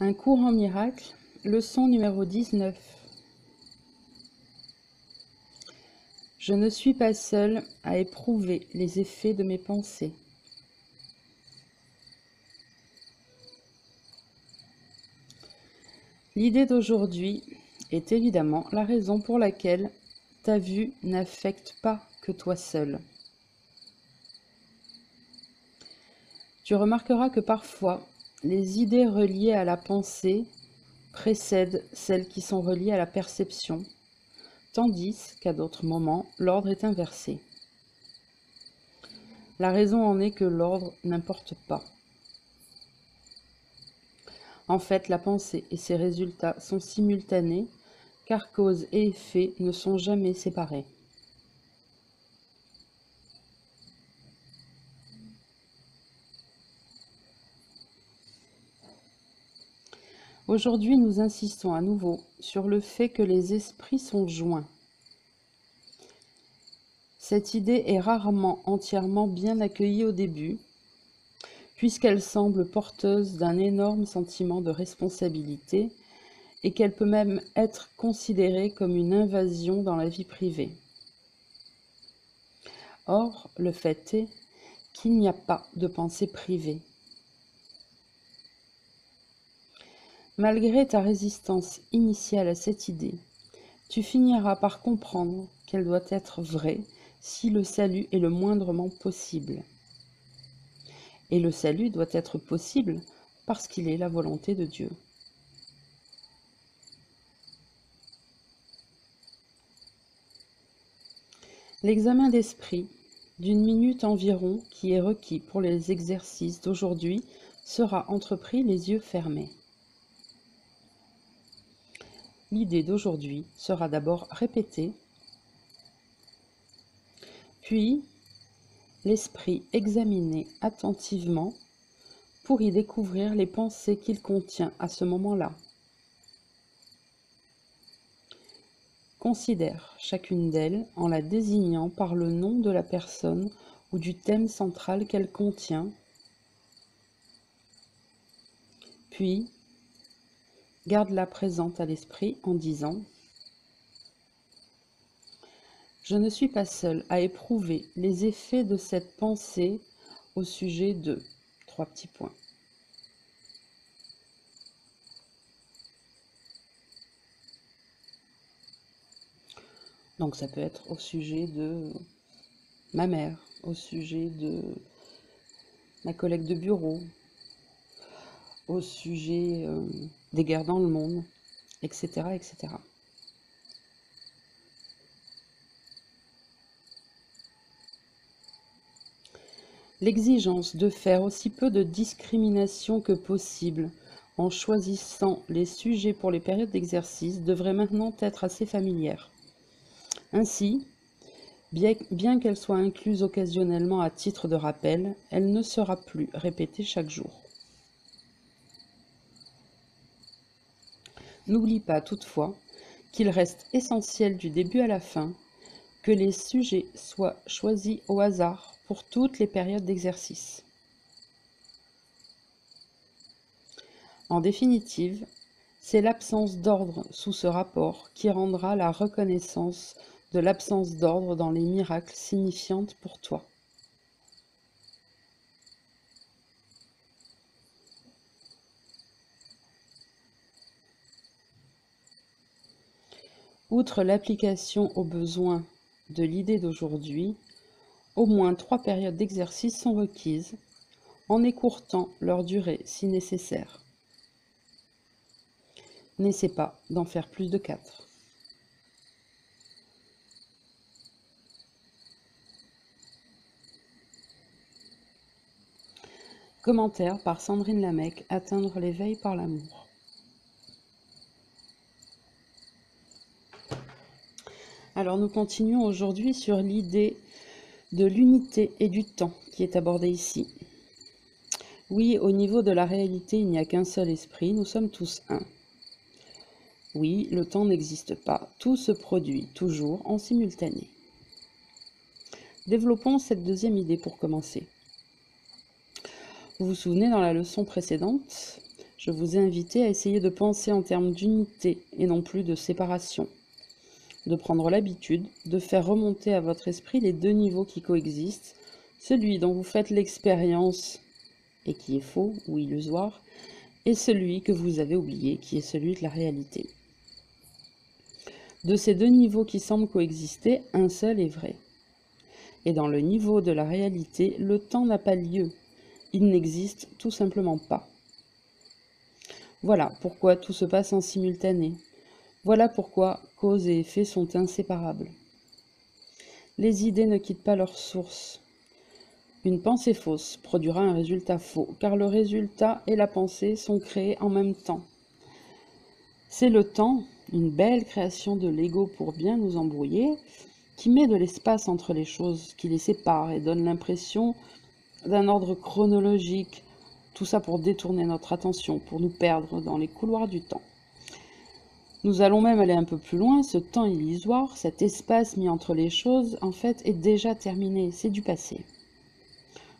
Un cours en miracle, leçon numéro 19. Je ne suis pas seule à éprouver les effets de mes pensées. L'idée d'aujourd'hui est évidemment la raison pour laquelle ta vue n'affecte pas que toi seul. Tu remarqueras que parfois, les idées reliées à la pensée précèdent celles qui sont reliées à la perception, tandis qu'à d'autres moments, l'ordre est inversé. La raison en est que l'ordre n'importe pas. En fait, la pensée et ses résultats sont simultanés, car cause et effet ne sont jamais séparés. Aujourd'hui, nous insistons à nouveau sur le fait que les esprits sont joints. Cette idée est rarement entièrement bien accueillie au début, puisqu'elle semble porteuse d'un énorme sentiment de responsabilité et qu'elle peut même être considérée comme une invasion dans la vie privée. Or, le fait est qu'il n'y a pas de pensée privée. Malgré ta résistance initiale à cette idée, tu finiras par comprendre qu'elle doit être vraie si le salut est le moindrement possible. Et le salut doit être possible parce qu'il est la volonté de Dieu. L'examen d'esprit d'une minute environ qui est requis pour les exercices d'aujourd'hui sera entrepris les yeux fermés. L'idée d'aujourd'hui sera d'abord répétée, puis l'esprit examiné attentivement pour y découvrir les pensées qu'il contient à ce moment-là. Considère chacune d'elles en la désignant par le nom de la personne ou du thème central qu'elle contient, puis garde-la présente à l'esprit en disant « Je ne suis pas seule à éprouver les effets de cette pensée au sujet de... » Trois petits points. Donc ça peut être au sujet de ma mère, au sujet de ma collègue de bureau, au sujet des guerres dans le monde, etc., etc. L'exigence de faire aussi peu de discrimination que possible en choisissant les sujets pour les périodes d'exercice devrait maintenant être assez familière. Ainsi, bien qu'elle soit incluse occasionnellement à titre de rappel, elle ne sera plus répétée chaque jour. N'oublie pas toutefois qu'il reste essentiel du début à la fin que les sujets soient choisis au hasard pour toutes les périodes d'exercice. En définitive, c'est l'absence d'ordre sous ce rapport qui rendra la reconnaissance de l'absence d'ordre dans les miracles signifiante pour toi. Outre l'application aux besoins de l'idée d'aujourd'hui, au moins 3 périodes d'exercice sont requises, en écourtant leur durée si nécessaire. N'essaie pas d'en faire plus de 4. Commentaire par Sandrine Lamec, Atteindre l'éveil par l'amour. Alors nous continuons aujourd'hui sur l'idée de l'unité et du temps qui est abordée ici. Oui, au niveau de la réalité, il n'y a qu'un seul esprit, nous sommes tous un. Oui, le temps n'existe pas, tout se produit toujours en simultané. Développons cette deuxième idée pour commencer. Vous vous souvenez, dans la leçon précédente, je vous ai invité à essayer de penser en termes d'unité et non plus de séparation. De prendre l'habitude de faire remonter à votre esprit les deux niveaux qui coexistent, celui dont vous faites l'expérience et qui est faux ou illusoire, et celui que vous avez oublié, qui est celui de la réalité. De ces deux niveaux qui semblent coexister, un seul est vrai. Et dans le niveau de la réalité, le temps n'a pas lieu. Il n'existe tout simplement pas. Voilà pourquoi tout se passe en simultané. Voilà pourquoi cause et effet sont inséparables. Les idées ne quittent pas leur source. Une pensée fausse produira un résultat faux, car le résultat et la pensée sont créés en même temps. C'est le temps, une belle création de l'ego pour bien nous embrouiller, qui met de l'espace entre les choses, qui les sépare et donne l'impression d'un ordre chronologique, tout ça pour détourner notre attention, pour nous perdre dans les couloirs du temps. Nous allons même aller un peu plus loin, ce temps illusoire, cet espace mis entre les choses, en fait, est déjà terminé, c'est du passé.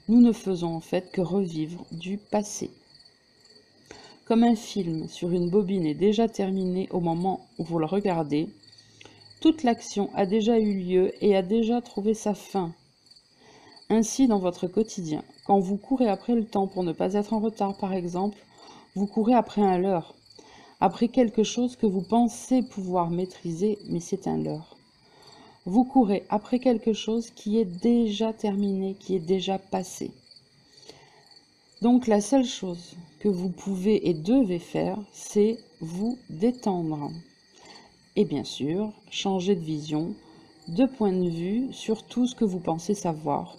Nous ne faisons en fait que revivre du passé. Comme un film sur une bobine est déjà terminé au moment où vous le regardez, toute l'action a déjà eu lieu et a déjà trouvé sa fin. Ainsi, dans votre quotidien, quand vous courez après le temps pour ne pas être en retard, par exemple, vous courez après un leurre, après quelque chose que vous pensez pouvoir maîtriser, mais c'est un leurre. Vous courez après quelque chose qui est déjà terminé, qui est déjà passé. Donc la seule chose que vous pouvez et devez faire, c'est vous détendre. Et bien sûr, changer de vision, de point de vue sur tout ce que vous pensez savoir.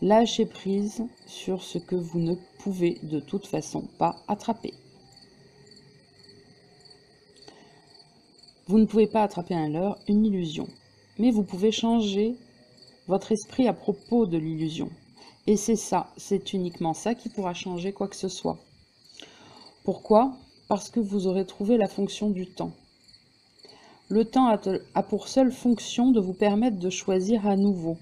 Lâchez prise sur ce que vous ne pouvez de toute façon pas attraper. Vous ne pouvez pas attraper un leurre, une illusion, mais vous pouvez changer votre esprit à propos de l'illusion. Et c'est ça, c'est uniquement ça qui pourra changer quoi que ce soit. Pourquoi? Parce que vous aurez trouvé la fonction du temps. Le temps a pour seule fonction de vous permettre de choisir à nouveau.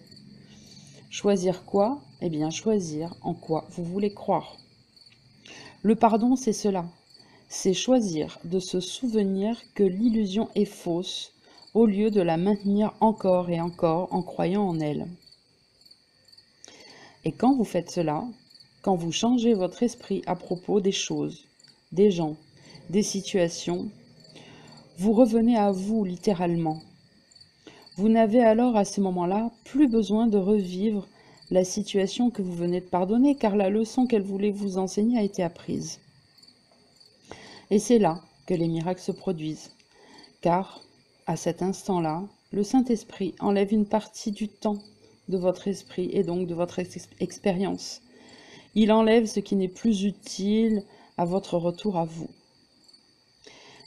Choisir quoi? Eh bien, choisir en quoi vous voulez croire. Le pardon, c'est cela. C'est choisir de se souvenir que l'illusion est fausse au lieu de la maintenir encore et encore en croyant en elle. Et quand vous faites cela, quand vous changez votre esprit à propos des choses, des gens, des situations, vous revenez à vous littéralement. Vous n'avez alors à ce moment-là plus besoin de revivre la situation que vous venez de pardonner, car la leçon qu'elle voulait vous enseigner a été apprise. Et c'est là que les miracles se produisent, car à cet instant-là, le Saint-Esprit enlève une partie du temps de votre esprit et donc de votre expérience. Il enlève ce qui n'est plus utile à votre retour à vous.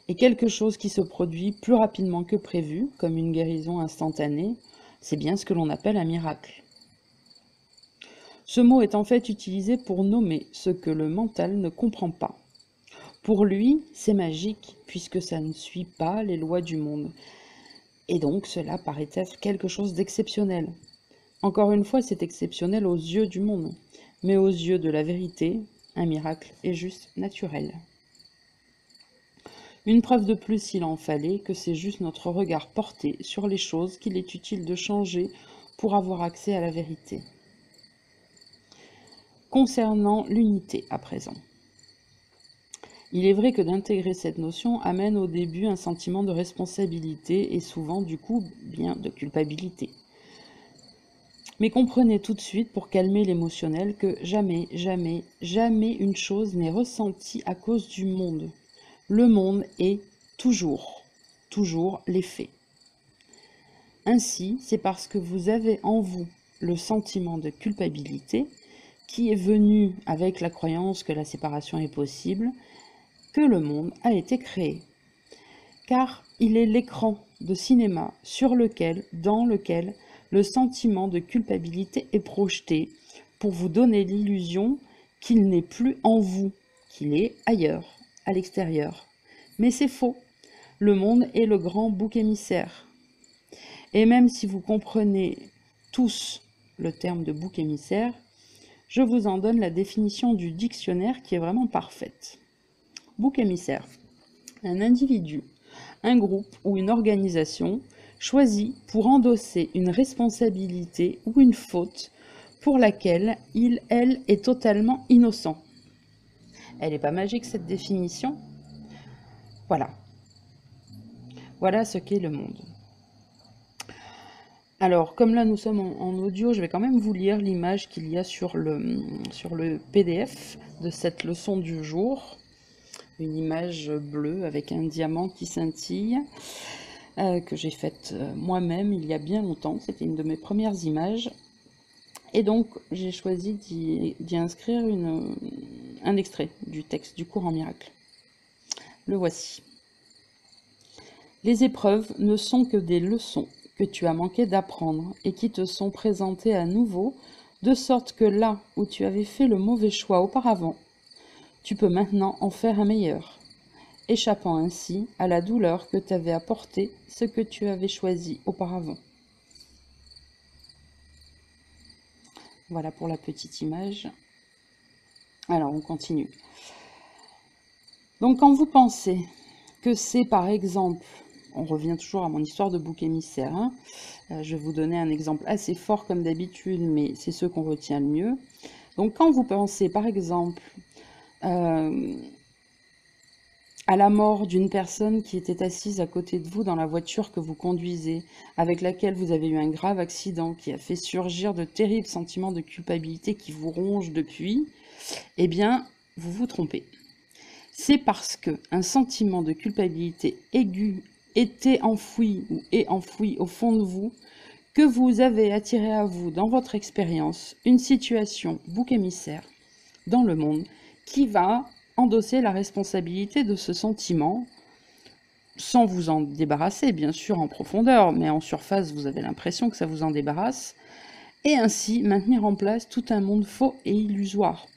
Et quelque chose qui se produit plus rapidement que prévu, comme une guérison instantanée, c'est bien ce que l'on appelle un miracle. Ce mot est en fait utilisé pour nommer ce que le mental ne comprend pas. Pour lui, c'est magique, puisque ça ne suit pas les lois du monde. Et donc, cela paraît être quelque chose d'exceptionnel. Encore une fois, c'est exceptionnel aux yeux du monde, mais aux yeux de la vérité, un miracle est juste naturel. Une preuve de plus, s'il en fallait, que c'est juste notre regard porté sur les choses qu'il est utile de changer pour avoir accès à la vérité. Concernant l'unité à présent. Il est vrai que d'intégrer cette notion amène au début un sentiment de responsabilité et souvent du coup bien de culpabilité. Mais comprenez tout de suite pour calmer l'émotionnel que jamais, jamais, jamais une chose n'est ressentie à cause du monde. Le monde est toujours l'effet. Ainsi, c'est parce que vous avez en vous le sentiment de culpabilité qui est venu avec la croyance que la séparation est possible, que le monde a été créé. Car il est l'écran de cinéma dans lequel le sentiment de culpabilité est projeté pour vous donner l'illusion qu'il n'est plus en vous, qu'il est ailleurs, à l'extérieur. Mais c'est faux. Le monde est le grand bouc émissaire. Et même si vous comprenez tous le terme de bouc émissaire, je vous en donne la définition du dictionnaire qui est vraiment parfaite. Bouc émissaire. Un individu, un groupe ou une organisation choisi pour endosser une responsabilité ou une faute pour laquelle elle est totalement innocent. Elle n'est pas magique cette définition? Voilà. Voilà ce qu'est le monde. Alors, comme là nous sommes en audio, je vais quand même vous lire l'image qu'il y a sur le PDF de cette leçon du jour. Une image bleue avec un diamant qui scintille, que j'ai faite moi-même il y a bien longtemps. C'était une de mes premières images. Et donc, j'ai choisi d'y inscrire un extrait du texte du cours en miracle. Le voici. Les épreuves ne sont que des leçons que tu as manqué d'apprendre et qui te sont présentées à nouveau, de sorte que là où tu avais fait le mauvais choix auparavant, tu peux maintenant en faire un meilleur, échappant ainsi à la douleur que t'avait apporté ce que tu avais choisi auparavant. Voilà pour la petite image. Alors, on continue. Donc, quand vous pensez que c'est par exemple, on revient toujours à mon histoire de bouc émissaire, hein, je vais vous donner un exemple assez fort comme d'habitude, mais c'est ce qu'on retient le mieux. Donc, quand vous pensez par exemple à la mort d'une personne qui était assise à côté de vous dans la voiture que vous conduisez, avec laquelle vous avez eu un grave accident qui a fait surgir de terribles sentiments de culpabilité qui vous rongent depuis, eh bien, vous vous trompez. C'est parce qu'un sentiment de culpabilité aiguë était enfoui ou est enfoui au fond de vous que vous avez attiré à vous dans votre expérience une situation bouc émissaire dans le monde qui va endosser la responsabilité de ce sentiment sans vous en débarrasser, bien sûr, en profondeur, mais en surface, vous avez l'impression que ça vous en débarrasse, et ainsi maintenir en place tout un monde faux et illusoire.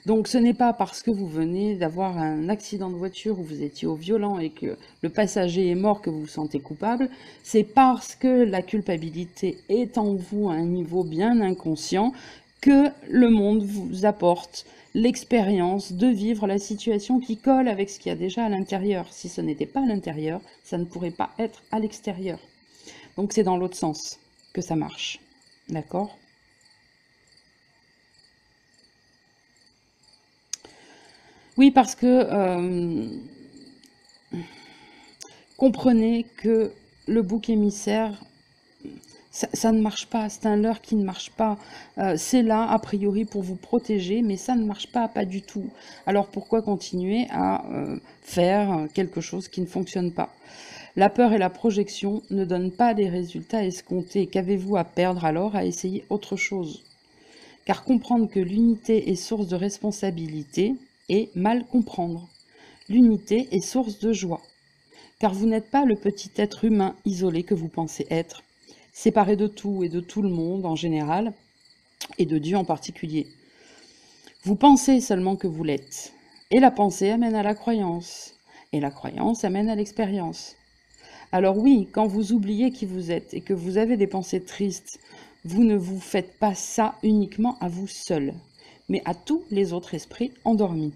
Donc ce n'est pas parce que vous venez d'avoir un accident de voiture où vous étiez au volant et que le passager est mort que vous vous sentez coupable, c'est parce que la culpabilité est en vous à un niveau bien inconscient que le monde vous apporte l'expérience de vivre la situation qui colle avec ce qu'il y a déjà à l'intérieur. Si ce n'était pas à l'intérieur, ça ne pourrait pas être à l'extérieur. Donc c'est dans l'autre sens que ça marche. D'accord ? Oui, parce que comprenez que le bouc émissaire, ça ne marche pas, c'est un leurre qui ne marche pas. C'est là, a priori, pour vous protéger, mais ça ne marche pas du tout. Alors pourquoi continuer à faire quelque chose qui ne fonctionne pas? La peur et la projection ne donnent pas des résultats escomptés. Qu'avez-vous à perdre alors à essayer autre chose? Car comprendre que l'unité est source de responsabilité est mal comprendre. L'unité est source de joie. Car vous n'êtes pas le petit être humain isolé que vous pensez être, séparé de tout et de tout le monde en général, et de Dieu en particulier. Vous pensez seulement que vous l'êtes. Et la pensée amène à la croyance. Et la croyance amène à l'expérience. Alors oui, quand vous oubliez qui vous êtes et que vous avez des pensées tristes, vous ne vous faites pas ça uniquement à vous seul, mais à tous les autres esprits endormis.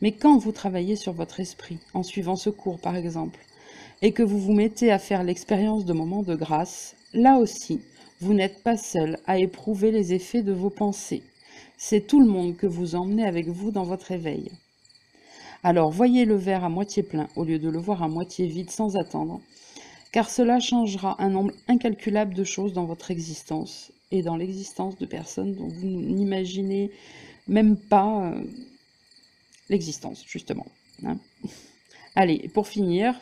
Mais quand vous travaillez sur votre esprit, en suivant ce cours par exemple, et que vous vous mettez à faire l'expérience de moments de grâce, là aussi, vous n'êtes pas seul à éprouver les effets de vos pensées. C'est tout le monde que vous emmenez avec vous dans votre éveil. Alors voyez le verre à moitié plein au lieu de le voir à moitié vide sans attendre, car cela changera un nombre incalculable de choses dans votre existence et dans l'existence de personnes dont vous n'imaginez même pas l'existence, justement. Hein. Allez, pour finir,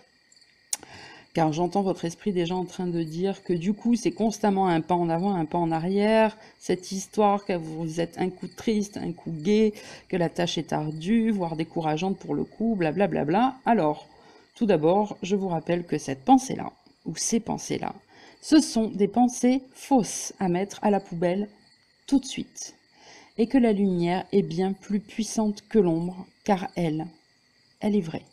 car j'entends votre esprit déjà en train de dire que du coup, c'est constamment un pas en avant, un pas en arrière, cette histoire que vous êtes un coup triste, un coup gai, que la tâche est ardue, voire décourageante pour le coup, blablabla. Bla bla bla. Alors, tout d'abord, je vous rappelle que cette pensée-là, ou ces pensées-là, ce sont des pensées fausses à mettre à la poubelle tout de suite, et que la lumière est bien plus puissante que l'ombre, car elle est vraie.